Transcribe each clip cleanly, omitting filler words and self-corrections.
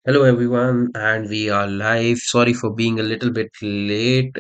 Hello everyone, and we are live. Sorry for being a little bit late.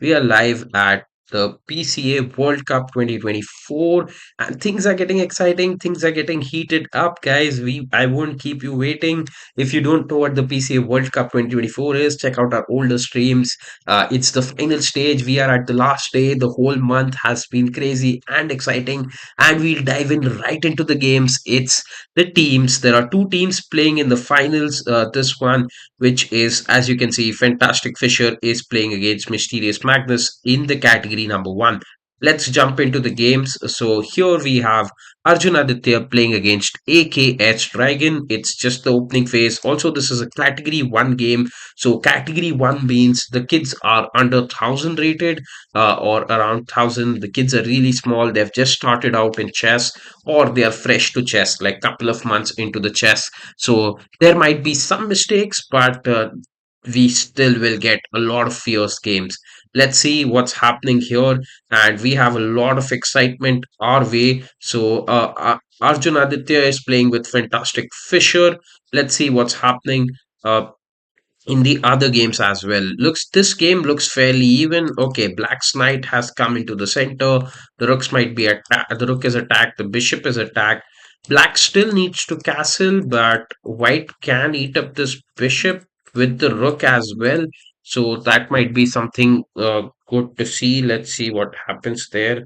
We are live at the PCA World Cup 2024, and things are getting exciting. Things are getting heated up, guys. I won't keep you waiting. If you don't know what the PCA World Cup 2024 is, check out our older streams. It's the final stage. We are at the last day. The whole month has been crazy and exciting, and we'll dive in right into the games. It's the teams. There are two teams playing in the finals. This one, which is, as you can see, Fantastic Fisher is playing against Mysterious Magnus in the category number one. Let's jump into the games. So here we have Arjun Aditya playing against AKH Dragon. It's just the opening phase. Also, this is a category one game. So category one means the kids are under 1,000 rated or around 1,000. The kids are really small. They've just started out in chess or they are fresh to chess, like couple of months into the chess. So there might be some mistakes, but we still will get a lot of fierce games. Let's see what's happening here, and we have a lot of excitement our way. So Arjun Aditya is playing with Fantastic Fisher. Let's see what's happening. In the other games as well. Looks This game looks fairly even. Okay, Black's knight has come into the center. The rooks might be attacked. The rook is attacked. The bishop is attacked. Black still needs to castle, but white can eat up this bishop with the rook as well. So that might be something good to see. Let's see what happens there.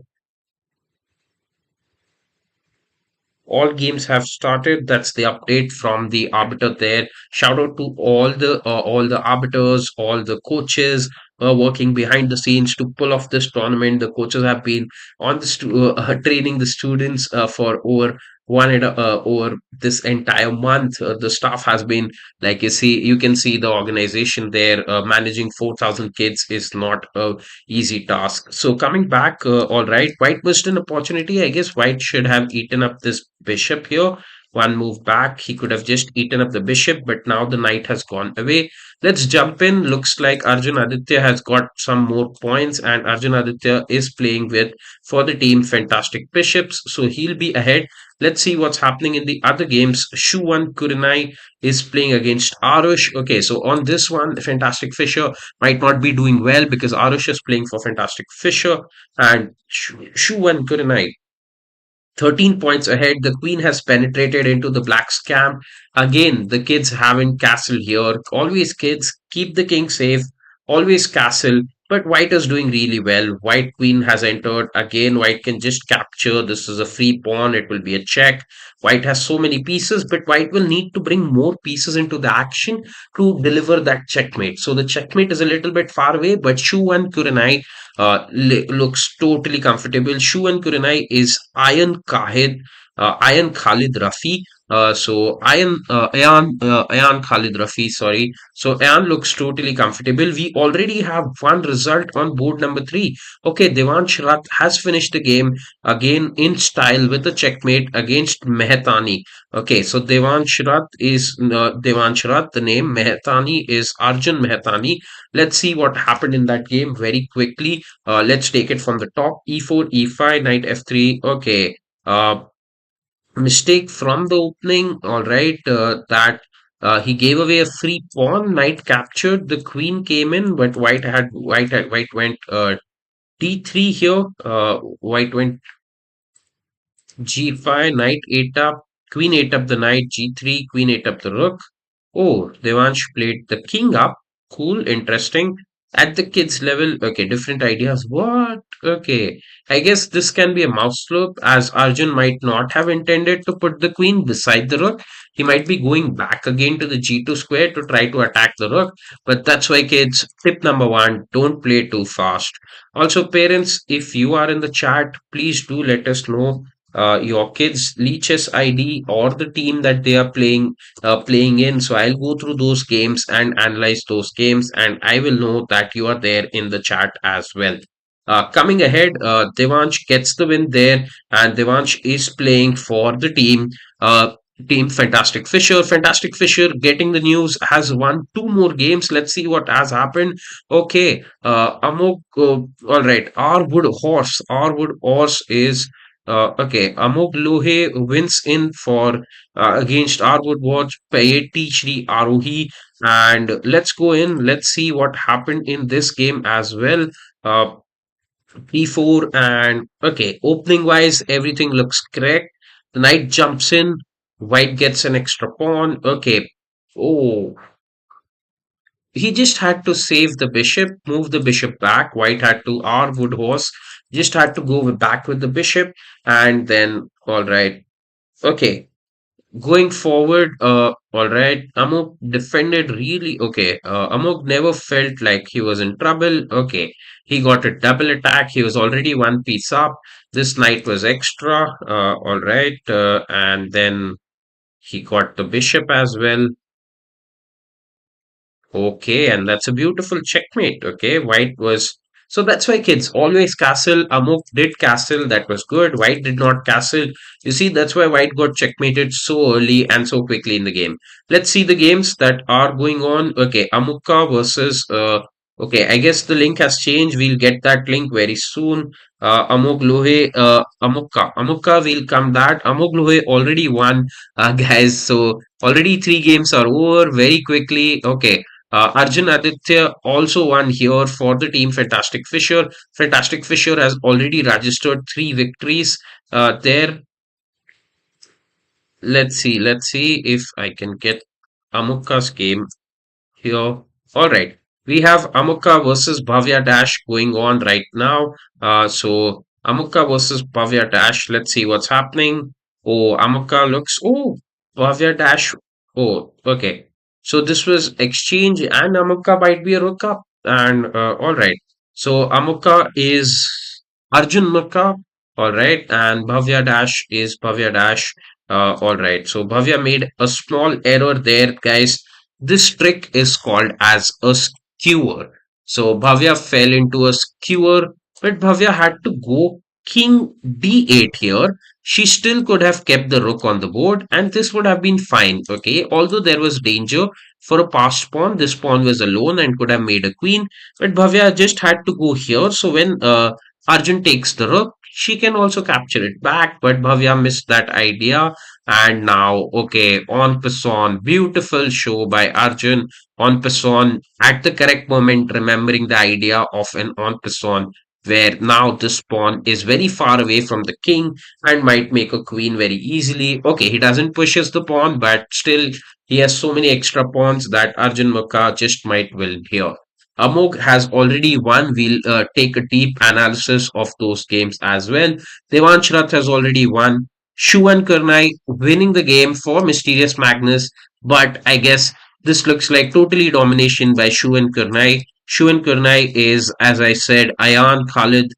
All games have started. That's the update from the arbiter there. Shout out to all the arbiters, all the coaches working behind the scenes to pull off this tournament. The coaches have been on training the students for over this entire month. The staff has been, like you can see the organization there. Managing 4,000 kids is not a easy task. So coming back, all right, white missed an opportunity. I guess white should have eaten up this bishop here. One move back, he could have just eaten up the bishop, but now the knight has gone away. Let's jump in. Looks like Arjun Aditya has got some more points, and Arjun Aditya is playing with for the team Fantastic Bishops, so he'll be ahead. Let's see what's happening in the other games. Shuwan Kurenai is playing against Arush. Okay, so on this one, Fantastic Fisher might not be doing well because Arush is playing for Fantastic Fisher and Shuwan Kurenai 13 points ahead. The queen has penetrated into the black's camp. Again, the kids haven't castled here. Always, kids, keep the king safe. Always castle. But white is doing really well. White queen has entered. Again, white can just capture. This is a free pawn. It will be a check. White has so many pieces, but white will need to bring more pieces into the action to deliver that checkmate. So the checkmate is a little bit far away, but Shu and Kurenai looks totally comfortable. Shu and Kurenai is Ayan Khalid Rafi. Ayan Khalid Rafi, sorry. So Ayan looks totally comfortable. We already have one result on board number three. Okay, Devansh Rath has finished the game again in style with a checkmate against Mehtani. Okay, so Devansh Rath, the name Mehtani is Arjun Mehtani. Let's see what happened in that game very quickly. Let's take it from the top. E4, E5, knight F3. Okay. Mistake from the opening. All right. That he gave away a free pawn. Knight captured. The queen came in, but white went D3 here. White went G5. Knight ate up. Queen ate up the knight. G3. Queen ate up the rook. Oh, Devansh played the king up. Cool, interesting. At the kids level, okay, different ideas. What? Okay. I guess this can be a mouse slope as Arjun might not have intended to put the queen beside the rook. He might be going back again to the g2 square to try to attack the rook. But that's why, kids, tip number one, don't play too fast. Also, parents, if you are in the chat, please do let us know your kids' leeches ID or the team that they are playing in. So I'll go through those games and analyze those games, and I will know that you are there in the chat as well. Coming ahead, Devansh gets the win there, and Devansh is playing for the team. Team Fantastic Fisher. Fantastic Fisher getting the news has won two more games. Let's see what has happened. Okay, Amok. All right, our wood horse. Our wood horse is Okay, Amog Lohe wins in for against Arwood Watch, Payeti Shri Arohi, and let's go in. Let's see what happened in this game as well. Uh, P4 and okay, opening wise, everything looks correct. The knight jumps in, white gets an extra pawn. Okay, oh, he just had to save the bishop, move the bishop back. White had to R wood horse, just had to go back with the bishop, and then all right. Okay, going forward, all right. Amok defended really okay. Amok never felt like he was in trouble. Okay, he got a double attack. He was already one piece up. This knight was extra. All right, and then he got the bishop as well. Okay, and that's a beautiful checkmate. Okay, white was so that's why kids always castle. Amok did castle, that was good. White did not castle. You see, that's why white got checkmated so early and so quickly in the game. Let's see the games that are going on. Okay, Amukka versus okay, I guess the link has changed. We'll get that link very soon. Amok Lohe, Amukka will come that. Amok Lohe already won, guys. So already three games are over very quickly. Okay, Arjun Aditya also won here for the team Fantastic Fisher. Fantastic Fisher has already registered three victories there. Let's see if I can get Amukka's game here. All right. We have Amukka versus Bhavya Dash going on right now. So Amukka versus Bhavya Dash. Let's see what's happening. Oh, Amukka looks. Oh, Bhavya Dash. Oh, okay. So this was exchange, and Amukka might be a rook up. And all right. So Amukka is Arjun Mukka. All right. And Bhavya Dash is Bhavya Dash. All right. So Bhavya made a small error there, guys. This trick is called as a skewer. So Bhavya fell into a skewer, but Bhavya had to go king d8 here. She still could have kept the rook on the board, and this would have been fine. Okay, although there was danger for a passed pawn, this pawn was alone and could have made a queen. But Bhavya just had to go here. So when Arjun takes the rook, she can also capture it back. But Bhavya missed that idea, and now, okay, on Passon, beautiful show by Arjun on Passon at the correct moment, remembering the idea of an on Passon, where now this pawn is very far away from the king and might make a queen very easily. Okay, he doesn't pushes the pawn, but still he has so many extra pawns that Arjun Mukha just might win here. Amog has already won. We'll take a deep analysis of those games as well. Devansh Rath has already won. Shuan Karnai winning the game for Mysterious Magnus, but I guess this looks like totally domination by Shuan Karnai. Shuan Karnai is, as I said, Ayan Khalid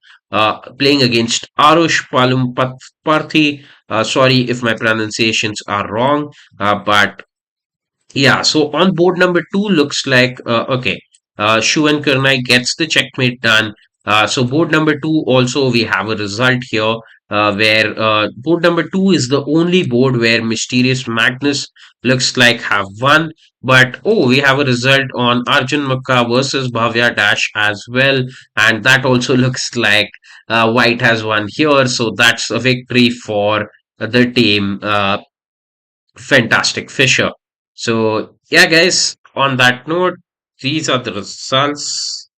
playing against Arush Palum Parthi. Sorry if my pronunciations are wrong, but yeah, so on board number two looks like okay. Shu and Karnai gets the checkmate done. So board number two also we have a result here where board number two is the only board where Mysterious Magnus looks like have won. But oh, we have a result on Arjun Mukka versus Bhavya Dash as well, and that also looks like White has won here. So that's a victory for the team. Fantastic Fisher. So, yeah, guys, on that note, these are the results,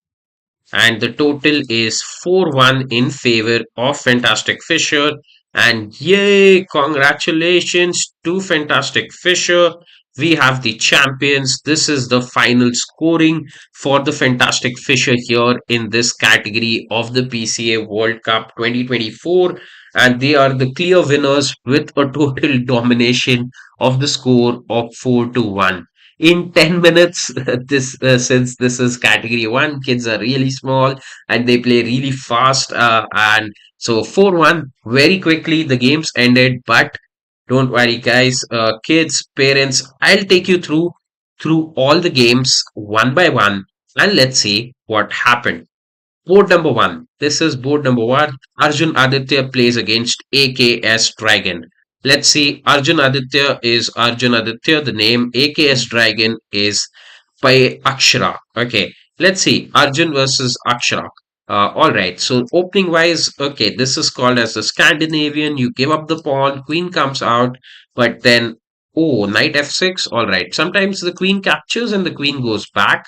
and the total is 4-1 in favor of Fantastic Fisher. And yay, congratulations to Fantastic Fisher. We have the champions. This is the final scoring for the Fantastic Fisher here in this category of the PCA World Cup 2024. And they are the clear winners with a total domination of the score of 4-1 in 10 minutes. This since this is category 1, kids are really small and they play really fast, and so 4-1 very quickly the games ended. But don't worry, guys, kids, parents, I'll take you through all the games one by one, and let's see what happened. Board number one. This is board number one. Arjun Aditya plays against AKS Dragon. Let's see. Arjun Aditya is Arjun Aditya. The name AKS Dragon is by Akshara. Okay. Let's see. Arjun versus Akshara. All right. So opening wise, okay, this is called as the Scandinavian. You give up the pawn, queen comes out, but then oh, knight f6. All right. Sometimes the queen captures and the queen goes back.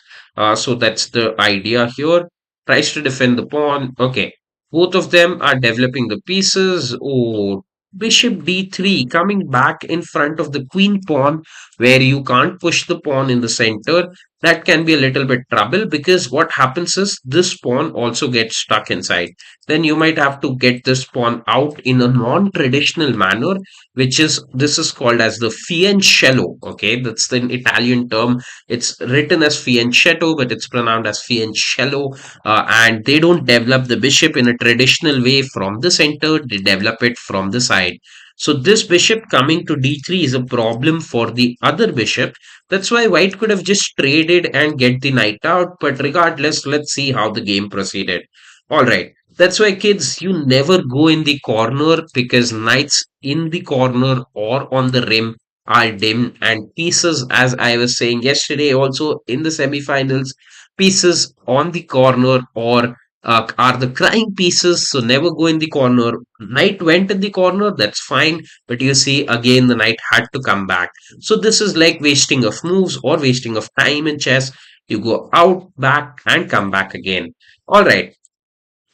So that's the idea here. Tries to defend the pawn. Okay. Both of them are developing the pieces. Oh, bishop d3 coming back in front of the queen pawn, where you can't push the pawn in the center. That can be a little bit trouble, because what happens is this pawn also gets stuck inside. Then you might have to get this pawn out in a non-traditional manner, which is this is called as the fianchetto. Okay, that's the Italian term. It's written as fianchetto, but it's pronounced as fianchello. And they don't develop the bishop in a traditional way from the center, they develop it from the side. So this bishop coming to d3 is a problem for the other bishop. That's why white could have just traded and get the knight out. But regardless, let's see how the game proceeded. All right. That's why, kids, you never go in the corner, because knights in the corner or on the rim are dim, and pieces, as I was saying yesterday, also in the semifinals, pieces on the corner or are the crying pieces. So never go in the corner. Knight went in the corner, that's fine. But you see, again, the knight had to come back. So this is like wasting of moves or wasting of time in chess. You go out, back, and come back again. All right,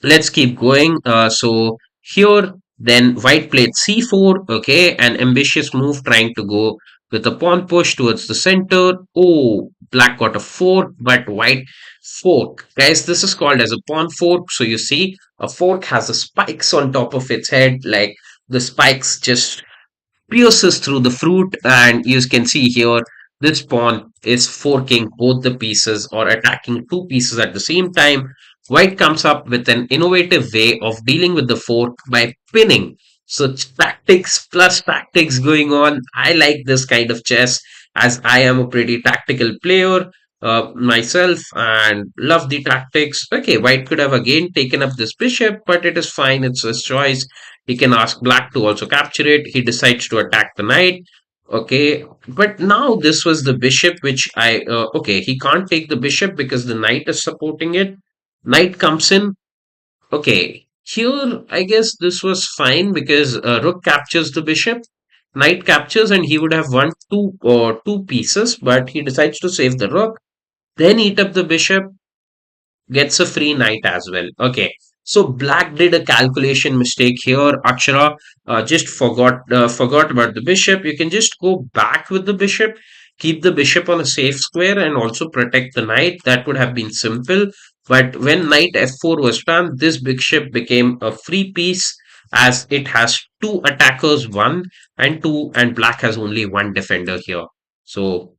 let's keep going. So here, then white played c4. Okay, an ambitious move trying to go with a pawn push towards the center. Oh, black got a fork, but white fork. Guys, this is called as a pawn fork. So you see, a fork has a spikes on top of its head, like the spikes just pierces through the fruit, and you can see here this pawn is forking both the pieces or attacking two pieces at the same time. White comes up with an innovative way of dealing with the fork by pinning. So tactics plus tactics going on. I like this kind of chess, as I am a pretty tactical player myself and love the tactics. Okay, white could have again taken up this bishop, but it is fine, it's his choice. He can ask black to also capture it. He decides to attack the knight. Okay, but now this was the bishop, which okay, he can't take the bishop because the knight is supporting it. Knight comes in. Okay, here I guess this was fine, because rook captures the bishop. Knight captures, and he would have won two pieces, but he decides to save the rook, then eat up the bishop, gets a free knight as well. Okay. So black did a calculation mistake here. Akshara just forgot about the bishop. You can just go back with the bishop, keep the bishop on a safe square, and also protect the knight. That would have been simple. But when knight f4 was done, this bishop became a free piece, as it has two attackers, one and two, and black has only one defender here. So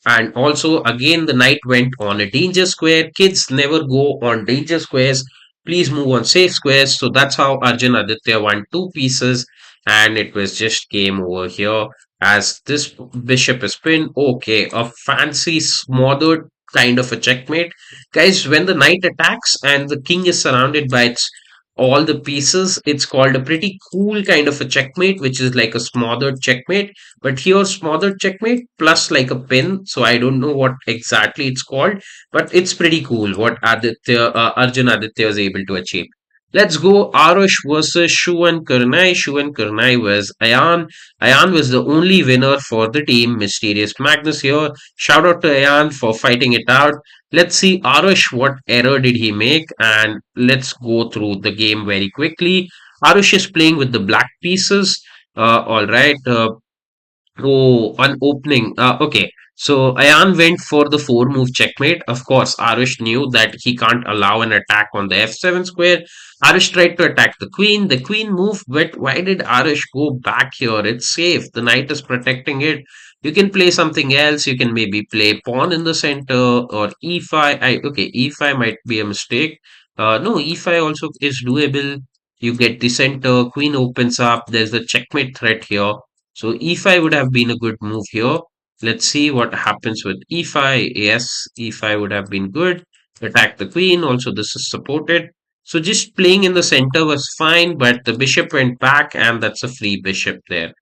and also, again, the knight went on a danger square. Kids never go on danger squares. Please move on safe squares. So that's how Arjun Aditya won two pieces. And it was just game over here. As this bishop is pinned. Okay, a fancy smothered kind of a checkmate. Guys, when the knight attacks and the king is surrounded by its all the pieces, it's called a pretty cool kind of a checkmate, which is like a smothered checkmate. But here, smothered checkmate plus like a pin. So I don't know what exactly it's called, but it's pretty cool what Arjun Aditya was able to achieve. Let's go Arush versus Shu and Karnai. Shu and Karnai was Ayan. Ayan was the only winner for the team. Mysterious Magnus here. Shout out to Ayan for fighting it out. Let's see Arush, what error did he make, and let's go through the game very quickly. Arush is playing with the black pieces. All right. Oh, on opening. Okay. So Ayan went for the four move checkmate. Of course, Arush knew that he can't allow an attack on the f7 square. Arush tried to attack the queen. The queen moved, but why did Arush go back here? It's safe. The knight is protecting it. You can play something else. You can maybe play pawn in the center or e5. Okay, e5 might be a mistake. No, e5 also is doable. You get the center, queen opens up. There's the checkmate threat here. So e5 would have been a good move here. Let's see what happens with e5. Yes, e5 would have been good. Attack the queen. Also, this is supported. So just playing in the center was fine, but the bishop went back, and that's a free bishop there.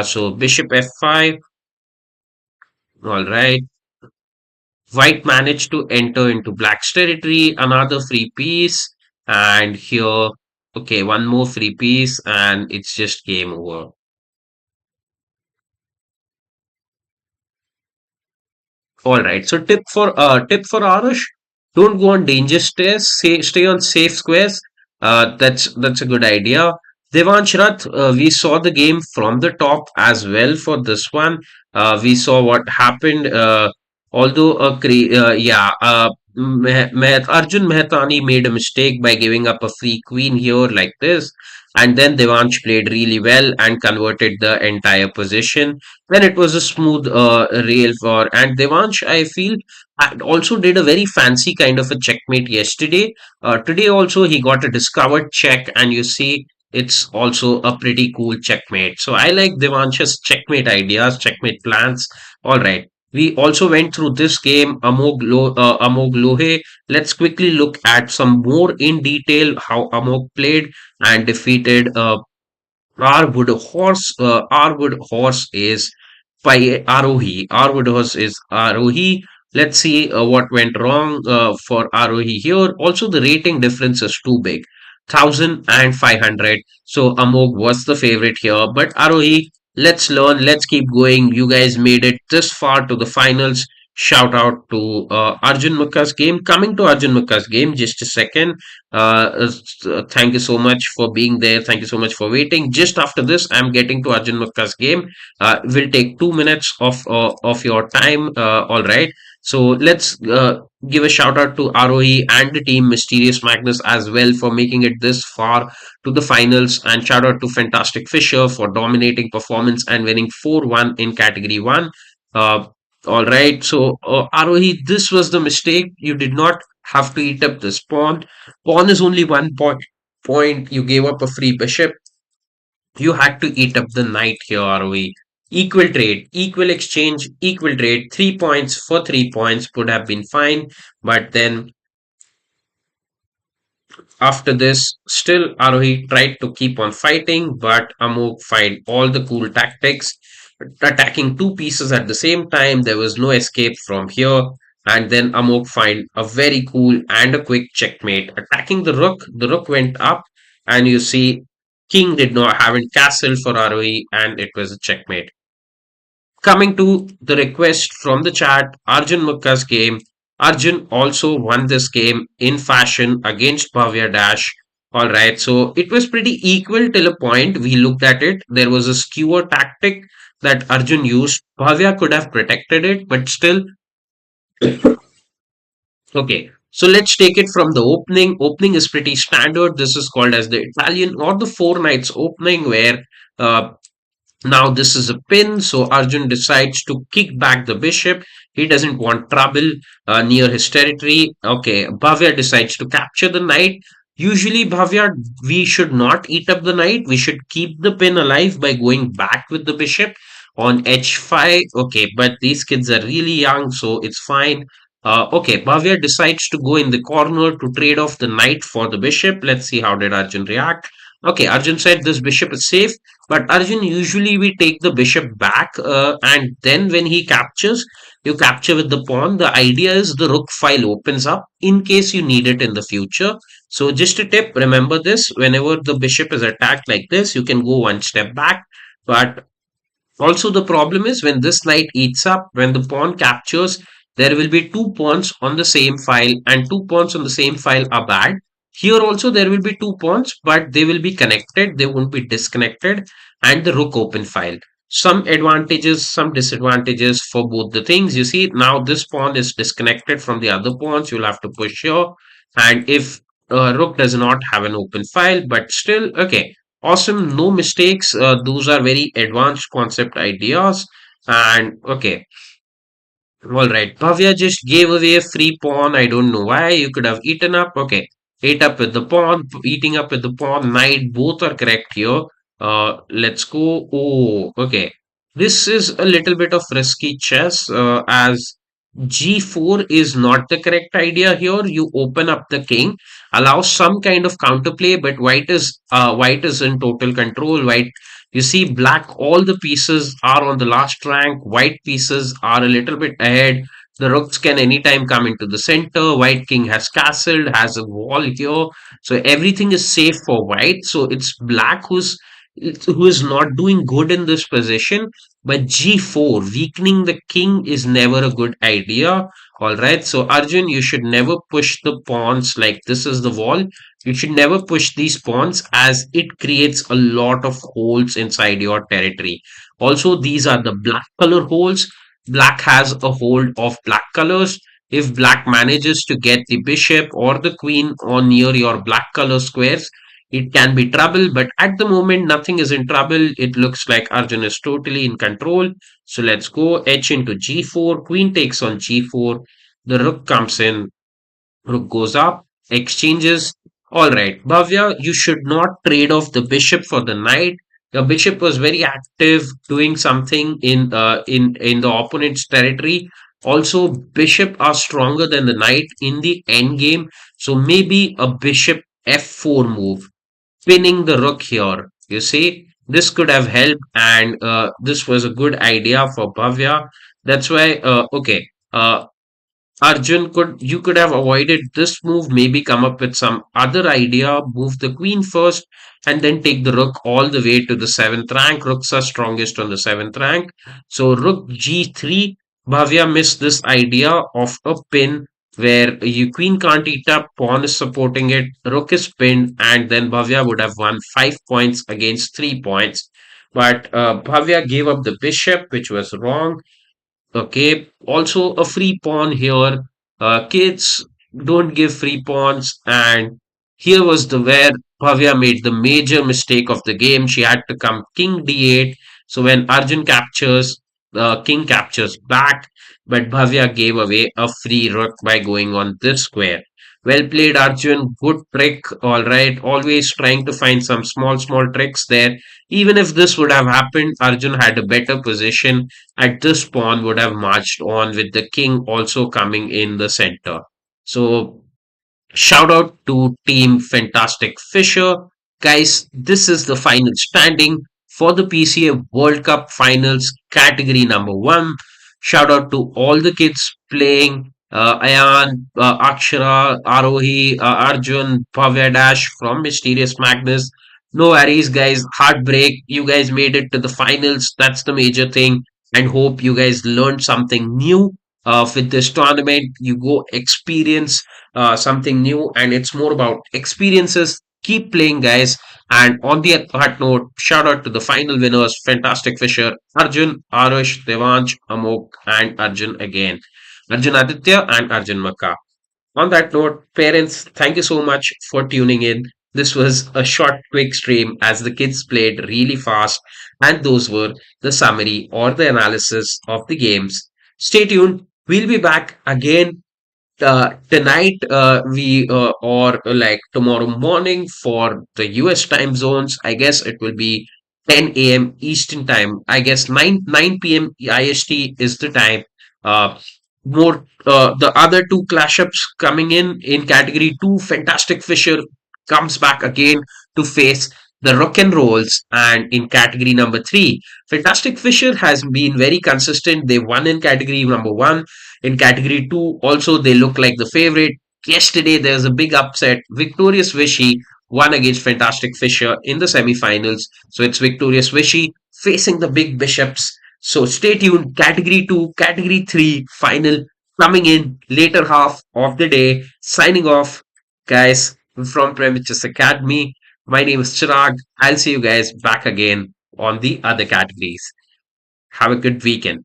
So bishop f5. All right. White managed to enter into black's territory, another free piece, and here, okay, one more free piece, and it's just game over. All right. So tip for Arush, don't go on dangerous stairs. Stay on safe squares. That's a good idea. Devansh Rath, we saw the game from the top as well for this one. We saw what happened. Although Arjun Mehtani made a mistake by giving up a free queen here like this, and then Devansh played really well and converted the entire position. Then it was a smooth rail for, and Devansh, I feel, also did a very fancy kind of a checkmate yesterday. Today also he got a discovered check, and you see it's also a pretty cool checkmate. So I like Devansh's checkmate ideas, checkmate plans. All right. We also went through this game, Amog Lohe. Let's quickly look at some more in detail how Amog played and defeated our wood horse is by Arohi. Our wood horse is Arohi. Let's see what went wrong for Arohi here. Also, the rating difference is too big, 1,500. So Amog was the favorite here, but Arohi, let's learn. Let's keep going. You guys made it this far to the finals. Shout out to Arjun Mukka's game. Coming to Arjun Mukka's game, just a second. Thank you so much for being there. Thank you so much for waiting. Just after this, I'm getting to Arjun Mukka's game. Will take 2 minutes of your time. All right. So let's give a shout out to ROE and the team Mysterious Magnus as well for making it this far to the finals. And shout out to Fantastic Fischer for dominating performance and winning 4-1 in category one. Uh, all right. So ROE, this was the mistake. You did not have to eat up this pawn. Pawn is only 1 point. You gave up a free bishop. You had to eat up the knight here, ROE. Equal trade, equal exchange, equal trade. 3 points for 3 points would have been fine. But then after this, still Arohi tried to keep on fighting, but Amok find all the cool tactics, attacking two pieces at the same time. There was no escape from here. And then Amok find a very cool and a quick checkmate. Attacking the rook. The rook went up, and you see king did not have a castle for Arohi, and it was a checkmate. Coming to the request from the chat, Arjun Mukka's game. Arjun also won this game in fashion against Bhavya Dash. All right, so it was pretty equal till a point. We looked at it. There was a skewer tactic that Arjun used. Bhavya could have protected it, but still, okay. So let's take it from the opening. Opening is pretty standard. This is called as the Italian or the four knights opening, where uh, now this is a pin, so Arjun decides to kick back the bishop. He doesn't want trouble near his territory. Okay, Bhavya decides to capture the knight. Usually, Bhavya, we should not eat up the knight. We should keep the pin alive by going back with the bishop on h5. Okay, but these kids are really young, so it's fine. Okay, Bhavya decides to go in the corner to trade off the knight for the bishop. Let's see how did Arjun react. Okay, Arjun said this bishop is safe. But Arjun, usually we take the bishop back, and then when he captures, you capture with the pawn. The idea is the rook file opens up in case you need it in the future. So just a tip, remember this, whenever the bishop is attacked like this, you can go one step back. But also, the problem is when this knight eats up, when the pawn captures, there will be two pawns on the same file, and two pawns on the same file are bad. Here also there will be two pawns, but they will be connected, they won't be disconnected, and the rook open file. Some advantages, some disadvantages for both the things. You see, now this pawn is disconnected from the other pawns. You'll have to push here, and if rook does not have an open file, but still, okay. Awesome, no mistakes. Those are very advanced concept ideas. And okay, all right. Bhavya just gave away a free pawn. I don't know why. You could have eaten up. Okay, ate up with the pawn, eating up with the pawn. Knight, both are correct here. Let's go. Oh, okay. This is a little bit of risky chess. As G4 is not the correct idea here. You open up the king, allow some kind of counterplay, but white is in total control. White, you see, black, all the pieces are on the last rank. White pieces are a little bit ahead. The rooks can anytime come into the center. White king has castled, has a wall here. So everything is safe for white. So it's black who is not doing good in this position. But g4, weakening the king is never a good idea. All right. So Arjun, you should never push the pawns like this is the wall. You should never push these pawns as it creates a lot of holes inside your territory. Also, these are the black color holes. Black has a hold of black colors. If black manages to get the bishop or the queen on near your black color squares, it can be trouble. But at the moment, nothing is in trouble. It looks like Arjun is totally in control. So let's go h into g4. Queen takes on g4. The rook comes in. Rook goes up, exchanges. All right, Bhavya, you should not trade off the bishop for the knight. The bishop was very active, doing something in the opponent's territory. Also, bishop are stronger than the knight in the end game. So maybe a bishop f4 move, pinning the rook here. You see, this could have helped, and this was a good idea for Bhavya. That's why, okay. Arjun, you could have avoided this move, maybe come up with some other idea, move the queen first, and then take the rook all the way to the seventh rank. Rooks are strongest on the seventh rank. So rook g3, Bhavya missed this idea of a pin where you queen can't eat up, pawn is supporting it, rook is pinned, and then Bhavya would have won 5 points against 3 points. But Bhavya gave up the bishop, which was wrong. Okay, also a free pawn here. Kids don't give free pawns, and here was the where Bhavya made the major mistake of the game. She had to come king d8. So when Arjun captures, the king captures back, but Bhavya gave away a free rook by going on this square. Well played, Arjun. Good trick. All right. Always trying to find some small tricks there. Even if this would have happened, Arjun had a better position at this pawn would have marched on with the king also coming in the center. So shout out to Team Fantastic Fisher. Guys, this is the final standing for the PCA World Cup Finals category number one. Shout out to all the kids playing. Ayan, Akshara, Arohi, Arjun, Bhavya Dash from Mysterious Magnus. No worries, guys. Heartbreak. You guys made it to the finals. That's the major thing. And hope you guys learned something new with this tournament. You go experience something new, and it's more about experiences. Keep playing, guys. And on the that note, shout out to the final winners: Fantastic Fisher, Arjun, Arush, Devansh, Amok, and Arjun again. Arjun Aditya and Arjun Makka. On that note, parents, thank you so much for tuning in. This was a short, quick stream as the kids played really fast, and those were the summary or the analysis of the games. Stay tuned. We'll be back again tonight we or like tomorrow morning for the US time zones. I guess it will be 10 a.m. Eastern time. I guess 9 p.m. IST is the time. uh More the other two clash ups coming in category 2, Fantastic Fisher comes back again to face the rock and rolls, and in category number 3, Fantastic Fisher has been very consistent. They won in category number 1. In category 2 also they look like the favorite. Yesterday there's a big upset. Victorious Vishy won against Fantastic Fisher in the semi-finals. So it's Victorious Vishy facing the big bishops. So stay tuned. Category 2, Category 3 final coming in later half of the day. Signing off, guys, from Premises Academy. My name is Chirag. I'll see you guys back again on the other categories. Have a good weekend.